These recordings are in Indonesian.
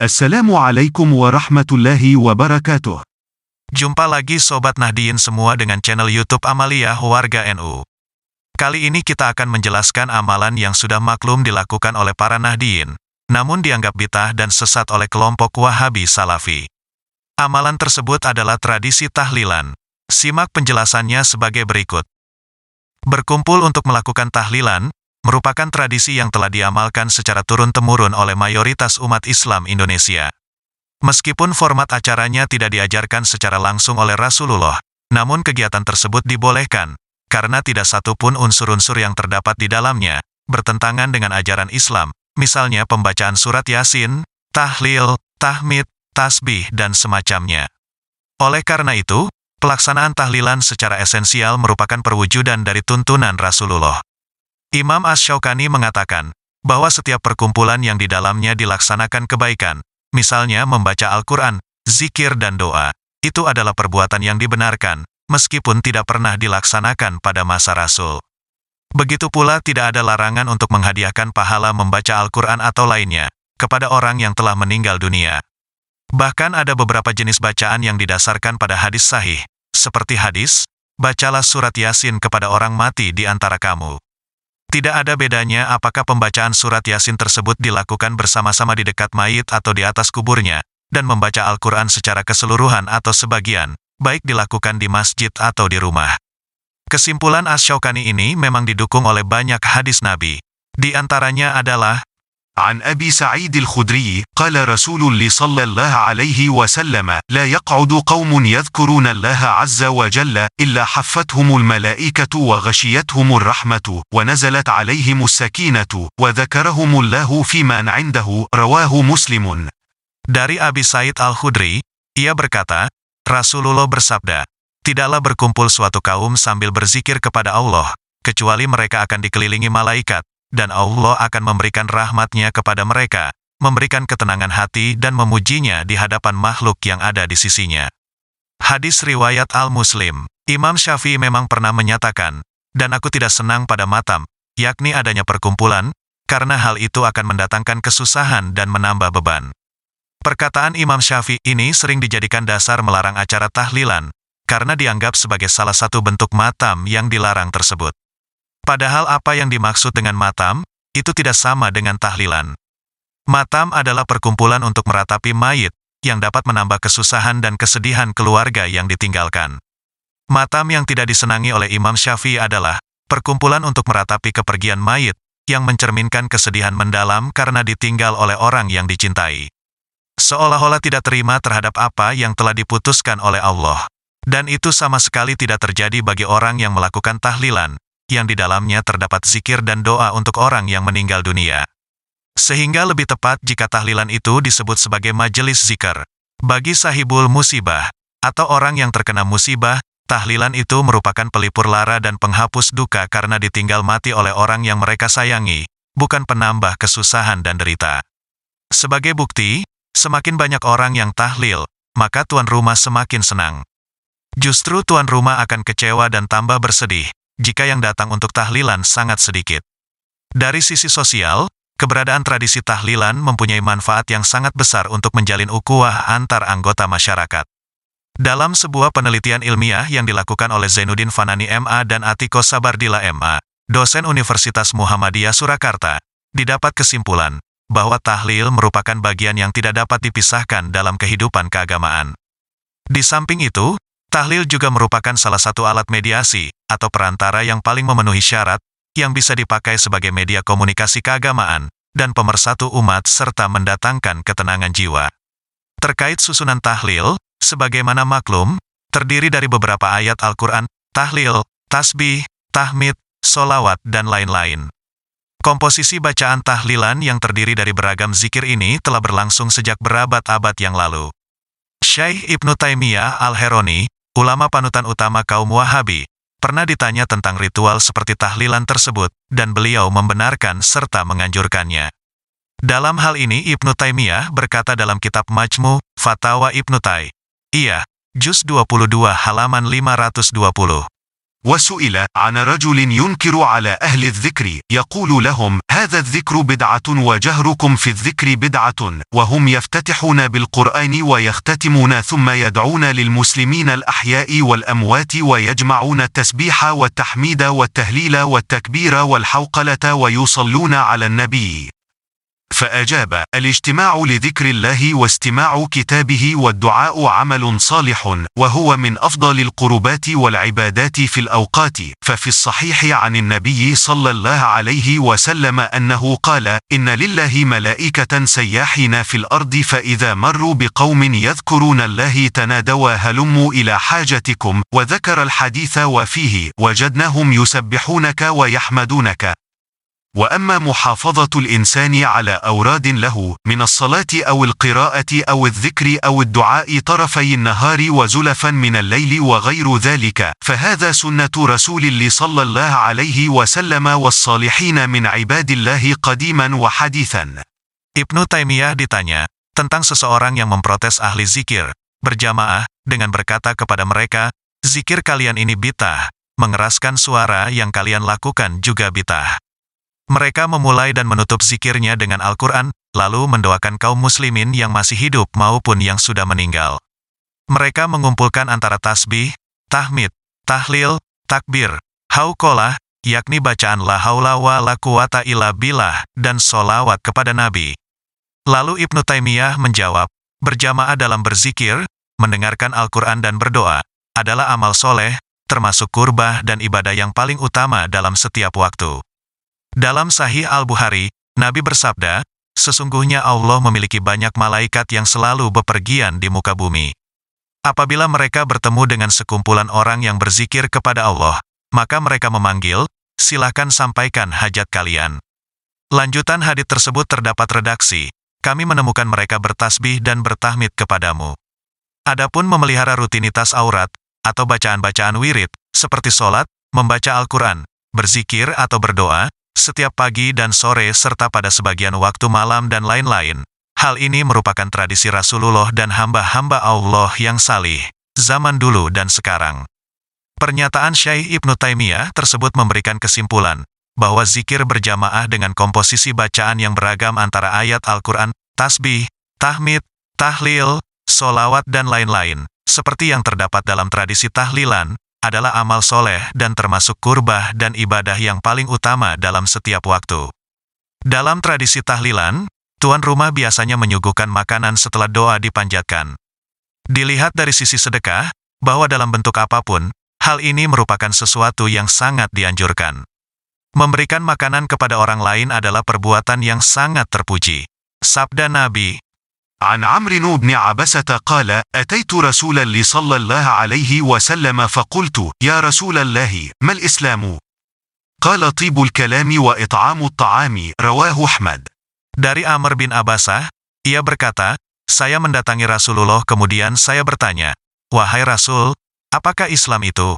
Assalamualaikum warahmatullahi wabarakatuh. Jumpa lagi Sobat Nahdien semua dengan channel YouTube Amalia Warga NU. Kali ini kita akan menjelaskan amalan yang sudah maklum dilakukan oleh para Nahdien, namun dianggap bid'ah dan sesat oleh kelompok Wahabi Salafi. Amalan tersebut adalah tradisi tahlilan. Simak penjelasannya sebagai berikut. Berkumpul untuk melakukan tahlilan merupakan tradisi yang telah diamalkan secara turun-temurun oleh mayoritas umat Islam Indonesia. Meskipun format acaranya tidak diajarkan secara langsung oleh Rasulullah, namun kegiatan tersebut dibolehkan, karena tidak satu pun unsur-unsur yang terdapat di dalamnya bertentangan dengan ajaran Islam, misalnya pembacaan surat Yasin, tahlil, tahmid, tasbih, dan semacamnya. Oleh karena itu, pelaksanaan tahlilan secara esensial merupakan perwujudan dari tuntunan Rasulullah. Imam Asy-Syaukani mengatakan bahwa setiap perkumpulan yang di dalamnya dilaksanakan kebaikan, misalnya membaca Al-Quran, zikir dan doa, itu adalah perbuatan yang dibenarkan, meskipun tidak pernah dilaksanakan pada masa Rasul. Begitu pula tidak ada larangan untuk menghadiahkan pahala membaca Al-Quran atau lainnya, kepada orang yang telah meninggal dunia. Bahkan ada beberapa jenis bacaan yang didasarkan pada hadis sahih, seperti hadis, bacalah surat Yasin kepada orang mati di antara kamu. Tidak ada bedanya apakah pembacaan surat Yasin tersebut dilakukan bersama-sama di dekat mayit atau di atas kuburnya, dan membaca Al-Quran secara keseluruhan atau sebagian, baik dilakukan di masjid atau di rumah. Kesimpulan Asy-Syaukani ini memang didukung oleh banyak hadis Nabi. Di antaranya adalah, عن أبي سعيد الخدري قال رسول الله صلى الله عليه وسلم لا يقعد قوم يذكرون الله عز وجل إلا حفتهم الملائكة وغشيتهم الرحمة ونزلت عليهم السكينة وذكرهم الله فيمن عنده رواه مسلم. Dari Abi Sa'id Al-Khudri, ia berkata, Rasulullah bersabda, tidaklah berkumpul suatu kaum sambil berzikir kepada Allah, kecuali mereka akan dikelilingi malaikat, dan Allah akan memberikan rahmat-Nya kepada mereka, memberikan ketenangan hati dan memujinya di hadapan makhluk yang ada di sisinya. Hadis riwayat Al-Muslim. Imam Syafi'i memang pernah menyatakan, dan aku tidak senang pada matam, yakni adanya perkumpulan, karena hal itu akan mendatangkan kesusahan dan menambah beban. Perkataan Imam Syafi'i ini sering dijadikan dasar melarang acara tahlilan, karena dianggap sebagai salah satu bentuk matam yang dilarang tersebut. Padahal apa yang dimaksud dengan matam, itu tidak sama dengan tahlilan. Matam adalah perkumpulan untuk meratapi mayit, yang dapat menambah kesusahan dan kesedihan keluarga yang ditinggalkan. Matam yang tidak disenangi oleh Imam Syafi'i adalah perkumpulan untuk meratapi kepergian mayit, yang mencerminkan kesedihan mendalam karena ditinggal oleh orang yang dicintai. Seolah-olah tidak terima terhadap apa yang telah diputuskan oleh Allah. Dan itu sama sekali tidak terjadi bagi orang yang melakukan tahlilan, yang di dalamnya terdapat zikir dan doa untuk orang yang meninggal dunia. Sehingga lebih tepat jika tahlilan itu disebut sebagai majelis zikir. Bagi sahibul musibah, atau orang yang terkena musibah, tahlilan itu merupakan pelipur lara dan penghapus duka karena ditinggal mati oleh orang yang mereka sayangi, bukan penambah kesusahan dan derita. Sebagai bukti, semakin banyak orang yang tahlil, maka tuan rumah semakin senang. Justru tuan rumah akan kecewa dan tambah bersedih, jika yang datang untuk tahlilan sangat sedikit. Dari sisi sosial, keberadaan tradisi tahlilan mempunyai manfaat yang sangat besar untuk menjalin ukhuwah antar anggota masyarakat. Dalam sebuah penelitian ilmiah yang dilakukan oleh Zainuddin Fanani MA dan Atiko Sabardila MA, dosen Universitas Muhammadiyah Surakarta, didapat kesimpulan bahwa tahlil merupakan bagian yang tidak dapat dipisahkan dalam kehidupan keagamaan. Di samping itu, tahlil juga merupakan salah satu alat mediasi, atau perantara yang paling memenuhi syarat, yang bisa dipakai sebagai media komunikasi keagamaan, dan pemersatu umat serta mendatangkan ketenangan jiwa. Terkait susunan tahlil, sebagaimana maklum, terdiri dari beberapa ayat Al-Quran, tahlil, tasbih, tahmid, solawat, dan lain-lain. Komposisi bacaan tahlilan yang terdiri dari beragam zikir ini telah berlangsung sejak berabad-abad yang lalu. Syekh Ibnu Taimiyah Al-Harrani, ulama panutan utama kaum Wahabi, pernah ditanya tentang ritual seperti tahlilan tersebut, dan beliau membenarkan serta menganjurkannya. Dalam hal ini Ibnu Taimiyah berkata dalam kitab Majmu' Fatawa Ibnu Tai. Iya, Juz 22 halaman 520. وسئل عن رجل ينكر على أهل الذكر يقول لهم هذا الذكر بدعة وجهركم في الذكر بدعة، وهم يفتتحون بالقرآن ويختتمون ثم يدعون للمسلمين الأحياء والأموات ويجمعون التسبيح والتحميد والتهليل والتكبير والحوقلة ويصلون على النبي. فأجاب: الاجتماع لذكر الله واستماع كتابه والدعاء عمل صالح، وهو من أفضل القربات والعبادات في الأوقات. ففي الصحيح عن النبي صلى الله عليه وسلم أنه قال: إن لله ملائكة سياحين في الأرض، فإذا مروا بقوم يذكرون الله تنادوا هلموا إلى حاجتكم، وذكر الحديث وفيه وجدناهم يسبحونك ويحمدونك. وأما محافظة الإنسان على أوراد له من الصلاة أو القراءة أو الذكر أو الدعاء طرفي النهار وزلفا من الليل وغير ذلك، فهذا سنة رسول الله صلى الله عليه وسلم والصالحين من عباد الله قديما وحديثا. Ibnu Taimiyah ditanya tentang seseorang yang memprotes ahli zikir berjamaah dengan berkata kepada mereka, zikir kalian ini bid'ah, mengeraskan suara yang kalian lakukan juga bid'ah. Mereka memulai dan menutup zikirnya dengan Al-Quran, lalu mendoakan kaum muslimin yang masih hidup maupun yang sudah meninggal. Mereka mengumpulkan antara tasbih, tahmid, tahlil, takbir, hauqalah, yakni bacaan la haula wa la quwata illa billah, dan sholawat kepada Nabi. Lalu Ibnu Taimiyah menjawab, berjamaah dalam berzikir, mendengarkan Al-Quran dan berdoa, adalah amal soleh, termasuk kurbah dan ibadah yang paling utama dalam setiap waktu. Dalam Sahih Al-Bukhari, Nabi bersabda, sesungguhnya Allah memiliki banyak malaikat yang selalu bepergian di muka bumi. Apabila mereka bertemu dengan sekumpulan orang yang berzikir kepada Allah, maka mereka memanggil, silakan sampaikan hajat kalian. Lanjutan hadits tersebut terdapat redaksi, kami menemukan mereka bertasbih dan bertahmid kepadamu. Adapun memelihara rutinitas aurat, atau bacaan-bacaan wirid, seperti sholat, membaca Al-Quran, berzikir atau berdoa, setiap pagi dan sore serta pada sebagian waktu malam dan lain-lain. Hal ini merupakan tradisi Rasulullah dan hamba-hamba Allah yang salih, zaman dulu dan sekarang. Pernyataan Syekh Ibnu Taimiyah tersebut memberikan kesimpulan, bahwa zikir berjamaah dengan komposisi bacaan yang beragam antara ayat Al-Quran, tasbih, tahmid, tahlil, sholawat dan lain-lain, seperti yang terdapat dalam tradisi tahlilan, adalah amal soleh dan termasuk kurbah dan ibadah yang paling utama dalam setiap waktu. Dalam tradisi tahlilan, tuan rumah biasanya menyuguhkan makanan setelah doa dipanjatkan. Dilihat dari sisi sedekah, bahwa dalam bentuk apapun, hal ini merupakan sesuatu yang sangat dianjurkan. Memberikan makanan kepada orang lain adalah perbuatan yang sangat terpuji. Sabda Nabi, عن عمرو بن عبسة قال: أتيت رسول الله صلى الله عليه وسلم فقلت: يا رسول الله، ما الإسلام؟ قال: طيب الكلام وإطعام الطعام. رواه أحمد. Dari Amr bin Abasah, ia berkata, saya mendatangi Rasulullah kemudian saya bertanya, wahai Rasul, apakah Islam itu?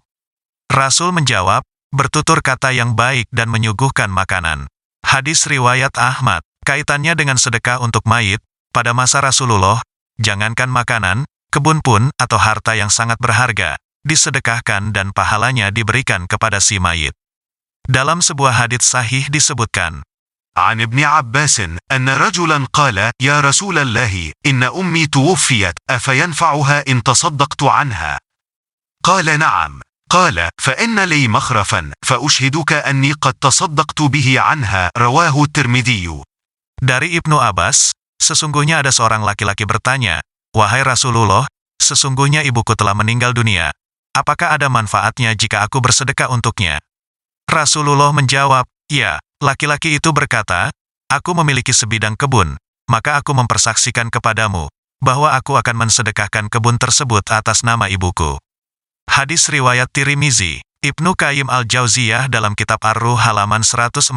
Rasul menjawab, bertutur kata yang baik dan menyuguhkan makanan. Hadis riwayat Ahmad, kaitannya dengan sedekah untuk mayit. Pada masa Rasulullah, jangankan makanan, kebun pun atau harta yang sangat berharga, disedekahkan dan pahalanya diberikan kepada si mayit. Dalam sebuah hadits sahih disebutkan, عن ابن عباس أن رجلا قال: يا رسول الله، إن أمي توفيت، أفينفعها إن تصدقت عنها؟ قال: نعم. قال: فإن لي مخرفا فأشهدك أني قد تصدقت به عنها. رواه الترمذي. Dari Ibnu Abbas, sesungguhnya ada seorang laki-laki bertanya, wahai Rasulullah, sesungguhnya ibuku telah meninggal dunia. Apakah ada manfaatnya jika aku bersedekah untuknya? Rasulullah menjawab, ya. Laki-laki itu berkata, aku memiliki sebidang kebun, maka aku mempersaksikan kepadamu, bahwa aku akan mensedekahkan kebun tersebut atas nama ibuku. Hadis riwayat Tirmizi, Ibnu Qayyim al-Jauziyah dalam kitab Ar-Ruh halaman 142,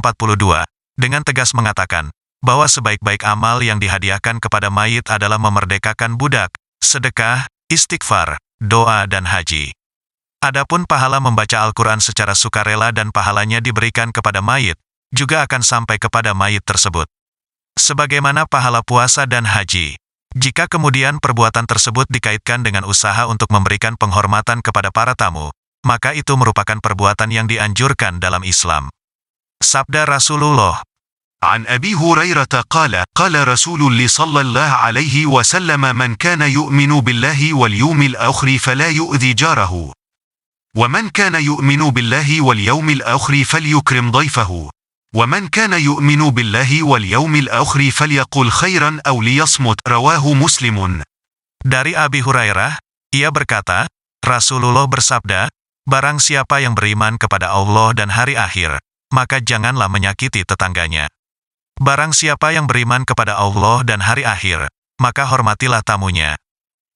dengan tegas mengatakan, bahwa sebaik-baik amal yang dihadiahkan kepada mayit adalah memerdekakan budak, sedekah, istighfar, doa dan haji. Adapun pahala membaca Al-Quran secara sukarela dan pahalanya diberikan kepada mayit, juga akan sampai kepada mayit tersebut. Sebagaimana pahala puasa dan haji. Jika kemudian perbuatan tersebut dikaitkan dengan usaha untuk memberikan penghormatan kepada para tamu, maka itu merupakan perbuatan yang dianjurkan dalam Islam. Sabda Rasulullah, عن أبي هريرة قال قال رسول الله صلى الله عليه وسلم من كان يؤمن بالله واليوم الآخر فلا يؤذي جاره ومن كان يؤمن بالله واليوم الآخر فليكرم ضيفه ومن كان يؤمن بالله واليوم الآخر فليقل خيرا أو ليصمت رواه مسلم. Dari Abi Hurairah, ia berkata, Rasulullah bersabda, barang siapa yang beriman kepada Allah dan hari akhir, maka janganlah menyakiti tetangganya. Barang siapa yang beriman kepada Allah dan hari akhir, maka hormatilah tamunya.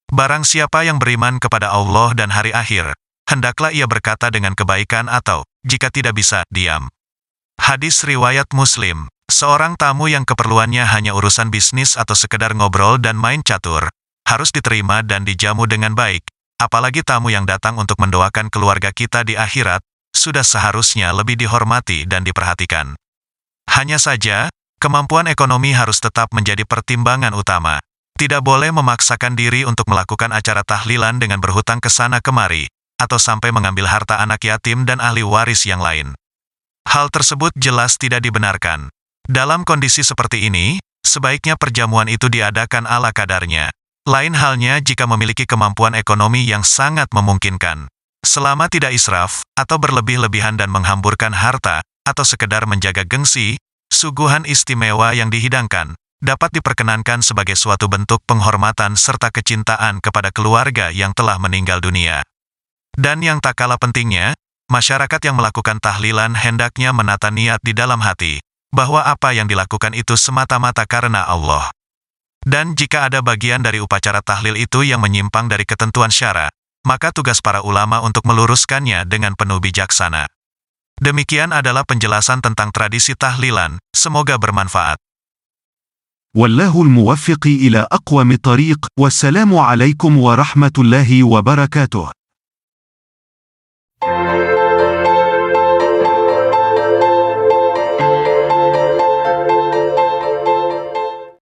Barang siapa yang beriman kepada Allah dan hari akhir, hendaklah ia berkata dengan kebaikan atau, jika tidak bisa, diam. Hadis riwayat Muslim, seorang tamu yang keperluannya hanya urusan bisnis atau sekedar ngobrol dan main catur, harus diterima dan dijamu dengan baik, apalagi tamu yang datang untuk mendoakan keluarga kita di akhirat, sudah seharusnya lebih dihormati dan diperhatikan. Hanya saja, kemampuan ekonomi harus tetap menjadi pertimbangan utama. Tidak boleh memaksakan diri untuk melakukan acara tahlilan dengan berhutang ke sana kemari, atau sampai mengambil harta anak yatim dan ahli waris yang lain. Hal tersebut jelas tidak dibenarkan. Dalam kondisi seperti ini, sebaiknya perjamuan itu diadakan ala kadarnya. Lain halnya jika memiliki kemampuan ekonomi yang sangat memungkinkan. Selama tidak israf, atau berlebih-lebihan dan menghamburkan harta, atau sekedar menjaga gengsi, suguhan istimewa yang dihidangkan dapat diperkenankan sebagai suatu bentuk penghormatan serta kecintaan kepada keluarga yang telah meninggal dunia. Dan yang tak kalah pentingnya, masyarakat yang melakukan tahlilan hendaknya menata niat di dalam hati, bahwa apa yang dilakukan itu semata-mata karena Allah. Dan jika ada bagian dari upacara tahlil itu yang menyimpang dari ketentuan syara, maka tugas para ulama untuk meluruskannya dengan penuh bijaksana. Demikian adalah penjelasan tentang tradisi tahlilan, semoga bermanfaat. والله الموفق إلى أقوم الطريق والسلام عليكم ورحمة الله وبركاته.